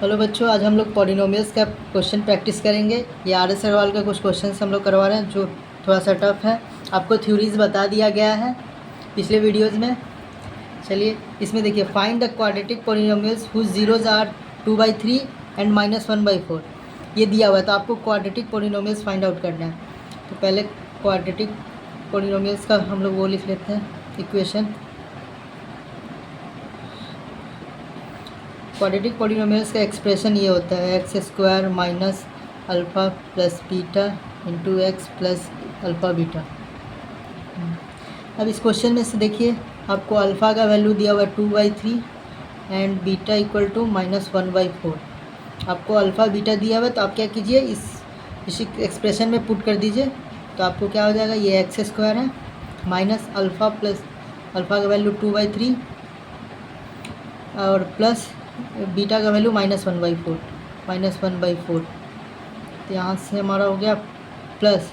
Hello बच्चों, आज हम लोग पॉलिनोमियल्स का क्वेश्चन प्रैक्टिस करेंगे। ये आर एस अग्रवाल का कुछ क्वेश्चंस हम लोग करवा रहे हैं जो थोड़ा सा टफ है। आपको थ्योरीज बता दिया गया है पिछले वीडियोस में। चलिए इसमें देखिए, find the quadratic polynomials whose zeros are 2/3 and -1/4। ये दिया हुआ है तो आपको क्वाड्रेटिक पॉलिनोमियल्स फाइंड आउट करना है। तो पहले क्वाड्रेटिक पॉलिनोमियल्स का हम लोग वो लिख लेते हैं इक्वेशन। क्वाड्रेटिक पॉलिनोमियल्स का एक्सप्रेशन ये होता है x² minus alpha plus beta into x plus alpha beta. अब इस क्वेश्चन में से देखिए, आपको अल्फ़ा का वैल्यू दिया हुआ है 2/3 एंड बीटा इक्वल टू -1/4। आपको अल्फ़ा बीटा दिया हुआ है तो आप क्या कीजिए, इस एक्सप्रेशन में पुट कर दीजिए। तो आपको क्या हो जाएगा, ये x² है माइनस अल्फ़ा प्लस अल्फ़ा का वैल्यू 2/3 और प्लस बीटा का वैल्यू -1/4। तो यहाँ से हमारा हो गया plus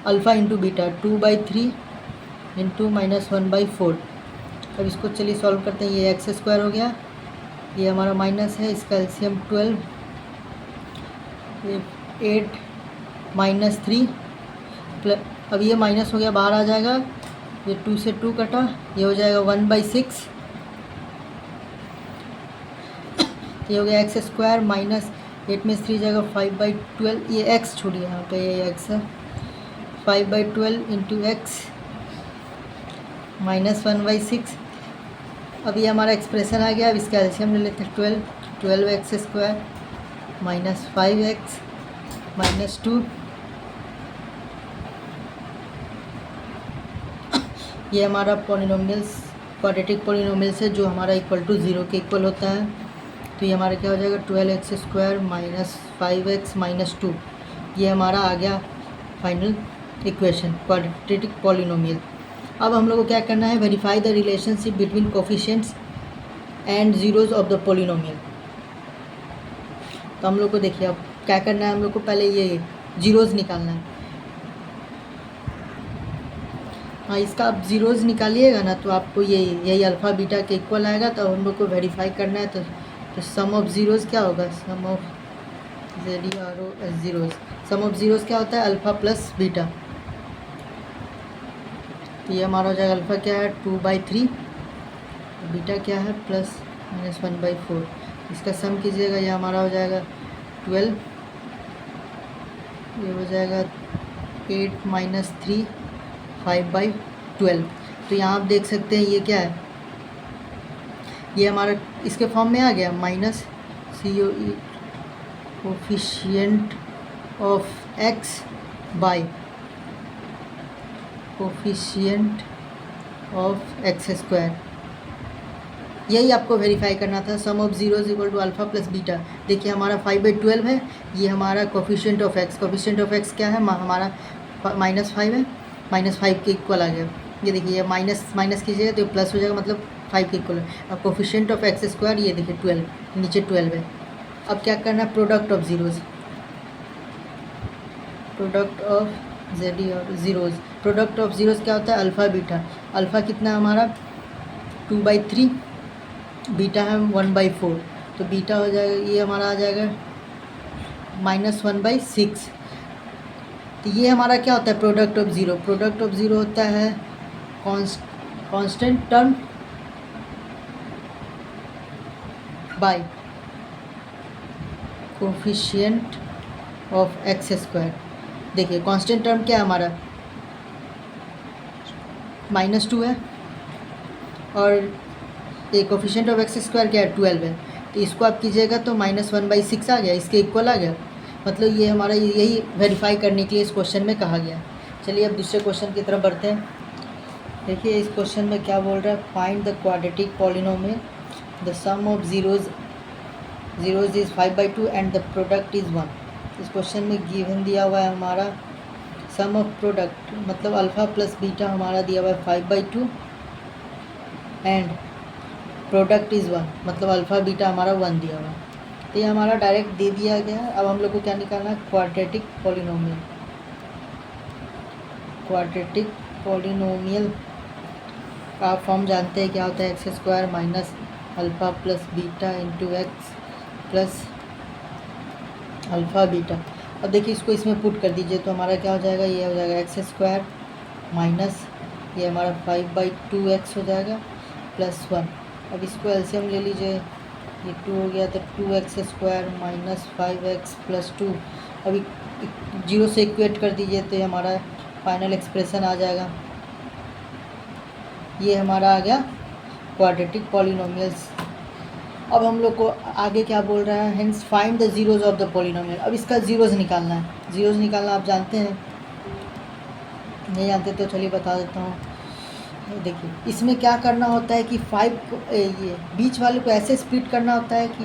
alpha into beta 2/3 into -1/4। अब इसको चलिए सॉल्व करते हैं। ये x² हो गया, ये हमारा माइनस है, इसका एलसीएम 12, 8 -3 प्लस, अब ये माइनस हो गया बाहर आ जाएगा, ये 2 से 2 कटा, ये हो जाएगा 1/6। ये हो गया x² माइनस 8 में 3 जाएगा 5/12। ये x छोड़िए, यहाँ पे ये x है, 5/12 इंटू एक्स -1/6। अब ये हमारा एक्सप्रेशन आ गया। अब इसका एलसीएम ले लेते हैं 12x² माइनस 5x माइनस 2। ये हमारा पॉलिनोमियल्स क्वाड्रेटिक पॉलिनोमियल्स है जो हमारा इक्वल टू 0 के इक्वल होता है। तो ये हमारा क्या हो जाएगा, 12x² माइनस 5x माइनस 2। ये हमारा आ गया फाइनल इक्वेशन क्वाड्रेटिक पॉलिनोमियल। अब हम लोग को क्या करना है, verify the relationship between coefficients and zeros of the polynomial. तो हम लोग को देखिए अब क्या करना है, हम लोग को पहले ये जीरोज़ निकालना है। हाँ, इसका आप जीरोज़ निकालिएगा ना तो आपको यही अल्फ़ा बीटा के इक्वल आएगा। तो हम लोग को वेरीफाई करना है। तो सम ऑफ ज़ीरोज़ क्या होगा, sum of zeros, sum of zeros क्या होता है, अल्फ़ा प्लस बीटा। तो ये हमारा हो जाएगा, अल्फ़ा क्या है 2/3, बीटा क्या है प्लस -1/4। इसका सम कीजिएगा, ये हमारा हो जाएगा 12, ये हो जाएगा 8 - 3 5/12। तो यहाँ आप देख सकते हैं ये क्या है, ये हमारा इसके फॉर्म में आ गया minus COE coefficient of x by coefficient of x²। यही आपको वेरीफाई करना था। Sum of zeros equal to alpha plus beta. देखिए हमारा 5/12 है, ये हमारा coefficient of x, coefficient of x क्या है, हमारा -5 है, -5 के इक्वल आ गया। ये देखिए, ये माइनस कीजिएगा तो प्लस हो जाएगा, मतलब 5 के इक्वल है। अब कोफिशिएंट ऑफ x², ये देखिए 12, नीचे 12 है। अब क्या करना है, product of zeros, product of zeros. Product of zeros क्या होता है, अल्फ़ा बीटा। अल्फ़ा कितना है हमारा 2/3, बीटा है 1/4। तो बीटा हो जाएगा, ये हमारा आ जाएगा -1/6। तो ये हमारा क्या होता है, product of zero. Product of zero होता है constant term by coefficient of x²। देखिए कांस्टेंट टर्म क्या है हमारा, -2 है, और ये कोफिशिएंट ऑफ x² क्या है 12 है। तो इसको आप कीजिएगा तो -1/6 आ गया, इसके इक्वल आ गया। मतलब ये हमारा यही वेरीफाई करने के लिए इस क्वेश्चन में कहा गया। चलिए अब दूसरे क्वेश्चन की तरफ बढ़ते हैं। देखिए इस क्वेश्चन में क्या बोल रहा है, find the quadratic polynomial, the sum of zeros is 5/2 and the product is 1। इस क्वेश्चन में गिवन दिया हुआ है हमारा सम ऑफ प्रोडक्ट, मतलब अल्फ़ा प्लस बीटा हमारा दिया हुआ है 5/2 एंड प्रोडक्ट इज़ 1, मतलब अल्फ़ा बीटा हमारा 1 दिया हुआ है। तो ये हमारा डायरेक्ट दे दिया गया है। अब हम लोग को क्या निकालना है, क्वाड्रेटिक पॉलिनोमियल। क्वाड्रेटिक पॉलिनोमियल का आप फॉर्म जानते हैं क्या होता है, x² minus alpha plus beta into x plus alpha beta. अब देखिए इसको इसमें पुट कर दीजिए तो हमारा क्या हो जाएगा, ये हो जाएगा एक्स स्क्वायर माइनस ये हमारा 5/2x हो जाएगा प्लस 1। अब इसको एलसीएम ले लीजिए, ये 2 हो गया तो 2x square minus 5x plus 2। अभी 0 से इक्वेट कर दीजिए तो ये हमारा फाइनल एक्सप्रेशन आ जाएगा। ये हमारा आ गया क्वाड्रेटिक पॉलिनोमियल्स। अब हम लोग को आगे क्या बोल रहा है, hence find the zeros of the polynomial. अब इसका जीरोज निकालना है। जीरोज निकालना आप जानते हैं, नहीं जानते तो चलिए बता देता हूँ। देखिए इसमें क्या करना होता है कि 5 को ये बीच वाले को ऐसे स्प्लिट करना होता है कि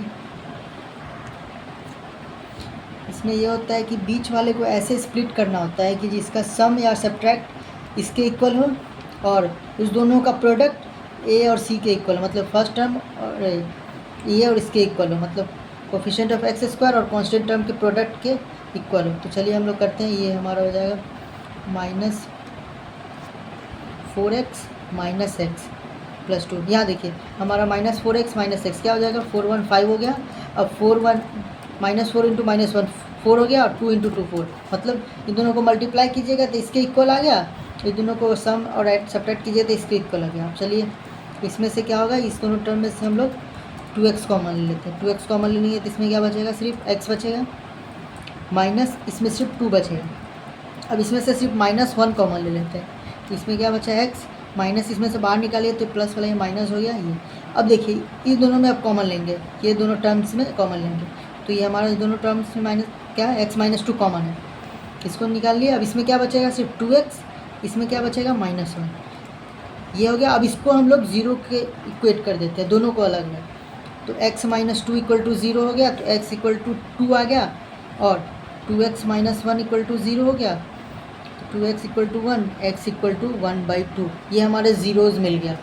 इसमें ये होता है कि बीच वाले को ऐसे स्प्लिट करना होता है कि जिसका सम या सब्ट्रैक्ट इसके इक्वल हो और उस दोनों का प्रोडक्ट ए और सी के इक्वल हो, मतलब फर्स्ट टर्म और ये और इसके इक्वल हो, मतलब कोफिशिएंट ऑफ एक्स स्क्वायर और कांस्टेंट टर्म के प्रोडक्ट के इक्वल हो। तो चलिए हम लोग करते हैं, ये हमारा हो जाएगा minus 4x minus x plus 2। यहाँ देखिए हमारा माइनस 4x माइनस एक्स क्या हो जाएगा, 4 1 5 हो गया। अब 4 1 माइनस 4 इंटू माइनस 1 4 हो गया और 2 इंटू 2 4, मतलब इन दोनों को मल्टीप्लाई कीजिएगा तो इसके इक्वल आ गया, इन दोनों को सम और ऐड सब्ट्रैक्ट कीजिए तो इसके इक्वल आ गया। अब चलिए इसमें से क्या होगा, इस दोनों टर्म में से हम लोग 2x कॉमन ले लेते हैं। 2x कॉमन लेनी है तो इसमें क्या बचेगा, सिर्फ x बचेगा माइनस इसमें सिर्फ 2 बचेगा। अब इसमें से सिर्फ -1 कॉमन ले लेते हैं तो इसमें क्या बचा है x माइनस, इसमें से बाहर निकालिए तो प्लस वाला ये माइनस हो गया ये। अब देखिए इस दोनों में अब कॉमन लेंगे, ये दोनों टर्म्स में कॉमन लेंगे तो ये हमारा इस दोनों टर्म्स में माइनस क्या है, x माइनस 2 कॉमन है, इसको निकाल लिया। अब इसमें क्या बचेगा, सिर्फ 2x, इसमें क्या बचेगा -1, ये हो गया। अब इसको हम लोग 0 के इक्वेट कर देते हैं, दोनों को अलग अलग, तो x माइनस 2 इक्वल टू 0 हो गया, तो x इक्वल टू 2 आ गया और 2x माइनस 1 इक्वल टू 0 हो गया, 2x equal to 1, x equal to 1/2। ये हमारे ज़ीरोज़ मिल गया।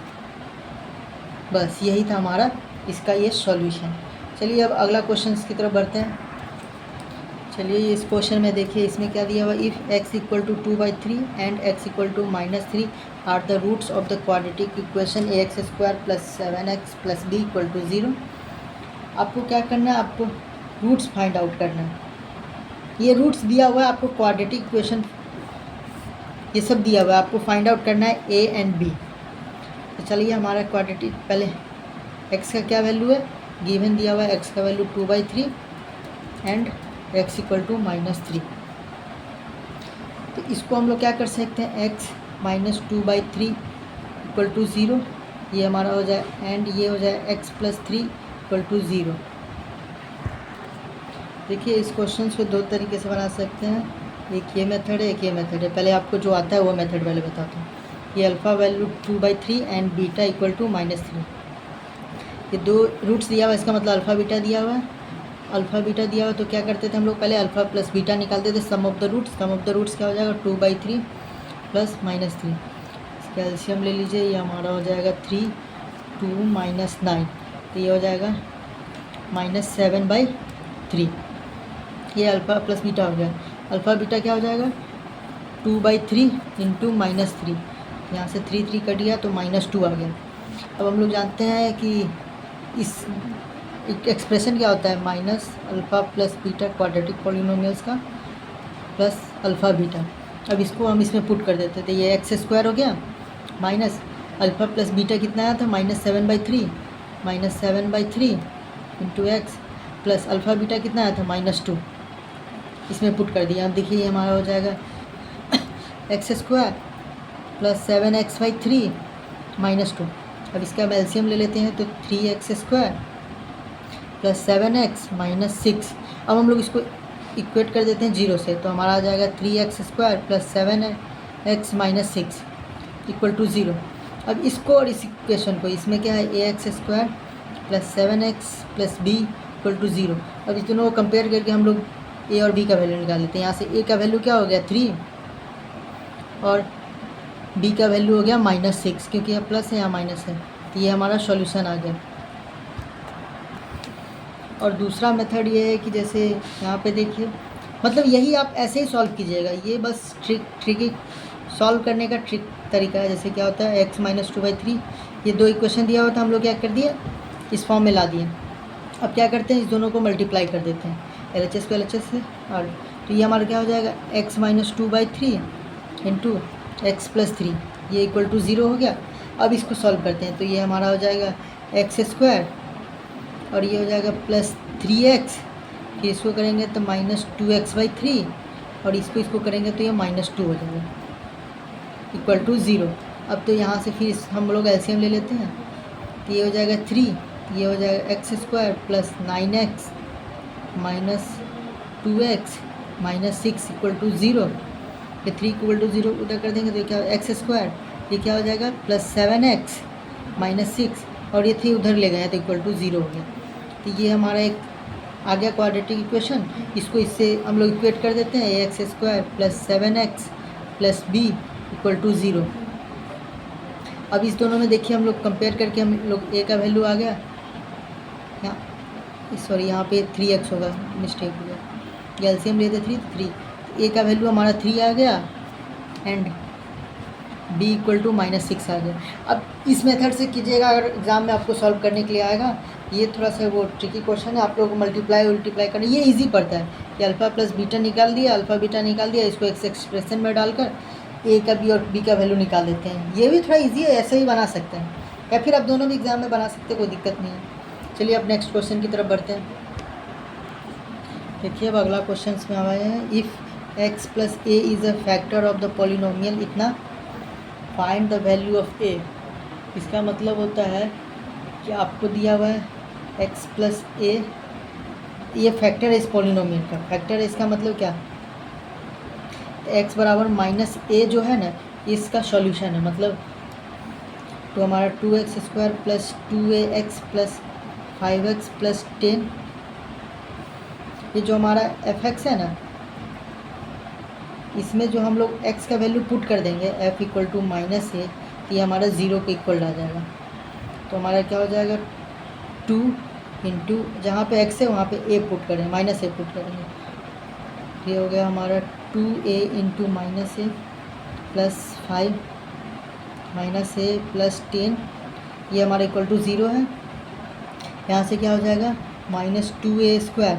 बस यही था हमारा इसका ये सॉल्यूशन। चलिए अब अगला क्वेश्चन की तरफ बढ़ते हैं। चलिए इस क्वेश्चन में देखिए इसमें क्या दिया हुआ, if x equal to 2/3 and x equal to -3 are the roots of the quadratic equation ax square plus 7x plus b equal to 0। आपको क्या करना है, आपको रूट्स फाइंड आउट करना है। ये रूट्स दिया हुआ है आपको, क्वाड्रेटिक इक्वेशन ये सब दिया हुआ है, आपको फाइंड आउट करना है a एंड b। तो चलिए हमारा क्वाड्रेटिक, पहले x का क्या वैल्यू है, गिवन दिया हुआ है x का value 2/3 and x equal to -3। तो इसको हम लोग क्या कर सकते हैं, x माइनस 2/3 इक्वल टू 0, ये हमारा हो जाए, एंड ये हो जाए x प्लस 3 इक्वल टू 0। देखिए इस क्वेश्चन को दो तरीके से बना सकते हैं, एक ये मेथड है, एक ये मेथड है। पहले आपको जो आता है वो मेथड पहले बताता हूँ। ये alpha value 2/3 and beta equal to -3, ये दो रूट्स दिया हुआ है, इसका मतलब अल्फ़ा बीटा दिया हुआ है। अल्फ़ा बीटा दिया हुआ तो क्या करते थे हम लोग, पहले अल्फ़ा प्लस बीटा निकालते थे, sum of the roots. Sum of the roots क्या हो जाएगा, 2/3 प्लस -3, इसका एलसीएम ले लीजिए, ये हमारा हो जाएगा 3 2 -9, तो ये हो जाएगा -7/3। ये अल्फ़ा प्लस बीटा हो गया। अल्फ़ा बीटा क्या हो जाएगा, 2/3 इंटू -3, यहाँ से 3 3 कट गया तो -2 आ गया। अब हम लोग जानते हैं कि इस एक्सप्रेशन क्या होता है, minus alpha plus beta quadratic polynomials का प्लस अल्फ़ा बीटा। अब इसको हम इसमें पुट कर देते थे, ये एक्स स्क्वायर हो गया माइनस अल्फ़ा प्लस बीटा कितना आया था, -7/3 into x plus alpha beta कितना आया था, -2, इसमें पुट कर दिया। अब देखिए ये हमारा हो जाएगा एक्स स्क्वायर प्लस 7x/3 -2। अब इसका हम एलसीएम ले लेते हैं तो 3x square plus 7x minus 6। अब हम लोग इसको इक्वेट कर देते हैं 0 से, तो हमारा आ जाएगा 3x square plus 7x minus 6 equal to 0। अब इसको और इस इक्वेशन को, इसमें क्या है, ax square plus 7x plus b equal to 0। अब इस दोनों को कंपेयर करके हम लोग a और b का वैल्यू निकाल लेते हैं। यहाँ से a का वैल्यू क्या हो गया 3 और b का वैल्यू हो गया -6, क्योंकि यहाँ प्लस है यहाँ माइनस है, तो ये हमारा सॉल्यूशन आ गया। और दूसरा मेथड ये है कि जैसे यहाँ पे देखिए, मतलब यही आप ऐसे ही सॉल्व कीजिएगा, ये बस ट्रिकी सॉल्व करने का ट्रिक तरीका है। जैसे क्या होता है, x माइनस 2/3, ये दो इक्वेशन दिया हुआ था, हम लोग क्या कर दिए, इस फॉर्म में ला दिए। अब क्या करते हैं, इस दोनों को मल्टीप्लाई कर देते हैं। LHS को LHS से और तो ये हमारा क्या हो जाएगा x minus 2/3 into x plus 3, ये इक्वल टू 0 हो गया। अब इसको सॉल्व करते हैं तो ये हमारा हो जाएगा x² और ये हो जाएगा प्लस 3x, फिर इसको करेंगे तो माइनस 2x/3 और इसको करेंगे तो ये -2 हो जाएगा इक्वल टू 0। अब तो यहाँ से फिर हम लोग LCM ले लेते हैं तो ये हो जाएगा 3, ये हो जाएगा x² plus 9x minus 2x minus 6 equal to 0। ये 3 इक्वल टू 0 उधर कर देंगे तो क्या x², ये क्या हो जाएगा प्लस 7x माइनस 6 और ये 3 उधर ले गए तो इक्वल टू 0 हो गया। तो ये हमारा एक आ गया क्वाड्रेटिक इक्वेशन। इसको इससे हम लोग इक्वेट कर देते हैं ax² plus 7x plus b equal to 0। अब इस दोनों में देखिए हम लोग कंपेयर करके हम लोग a का वैल्यू आ गया, सॉरी यहाँ पे 3x होगा, मिस्टेक हो गया, एलसीएम लेते 3 तो 3, a का वैल्यू हमारा 3 आ गया एंड b इक्वल टू -6 आ गया। अब इस मेथड से कीजिएगा अगर एग्ज़ाम में आपको सॉल्व करने के लिए आएगा। ये थोड़ा सा वो ट्रिकी क्वेश्चन है, आप लोगों को मल्टीप्लाई करना ये इजी पड़ता है कि अल्फ़ा प्लस बीटा निकाल दिया, अल्फ़ा बीटा निकाल दिया, इसको एक एक्सप्रेशन में डालकर a का b और b का वैल्यू निकाल देते हैं। ये भी थोड़ा इजी है, ऐसे ही बना सकते हैं या फिर आप दोनों भी एग्ज़ाम में बना सकते हैं, कोई दिक्कत नहीं है। चलिए अब नेक्स्ट क्वेश्चन की तरफ बढ़ते हैं। देखिए अब अगला क्वेश्चन में आए हैं, if x plus a is a factor of the polynomial इतना find the value of a। इसका मतलब होता है कि आपको दिया हुआ है x प्लस a, ये फैक्टर है इस पॉलिनोमियल का, फैक्टर है इसका मतलब क्या, x बराबर -a जो है ना इसका सॉल्यूशन है, मतलब तो हमारा 2x² plus 2ax plus 5x plus 10, ये जो हमारा fx है ना इसमें जो हम लोग x का वैल्यू पुट कर देंगे f इक्वल टू -a तो ये हमारा 0 के इक्वल आ जाएगा। तो हमारा क्या हो जाएगा 2 इंटू जहाँ पे x है वहाँ पे a पुट करेंगे, -a पुट करेंगे, ये हो गया हमारा 2a into -a plus 5 -a plus 10, ये हमारा इक्वल टू 0 है। यहाँ से क्या हो जाएगा -2a²,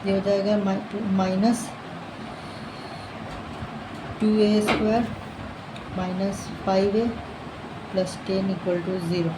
ये हो जाएगा minus 2a² minus 5a plus 10 equal to 0।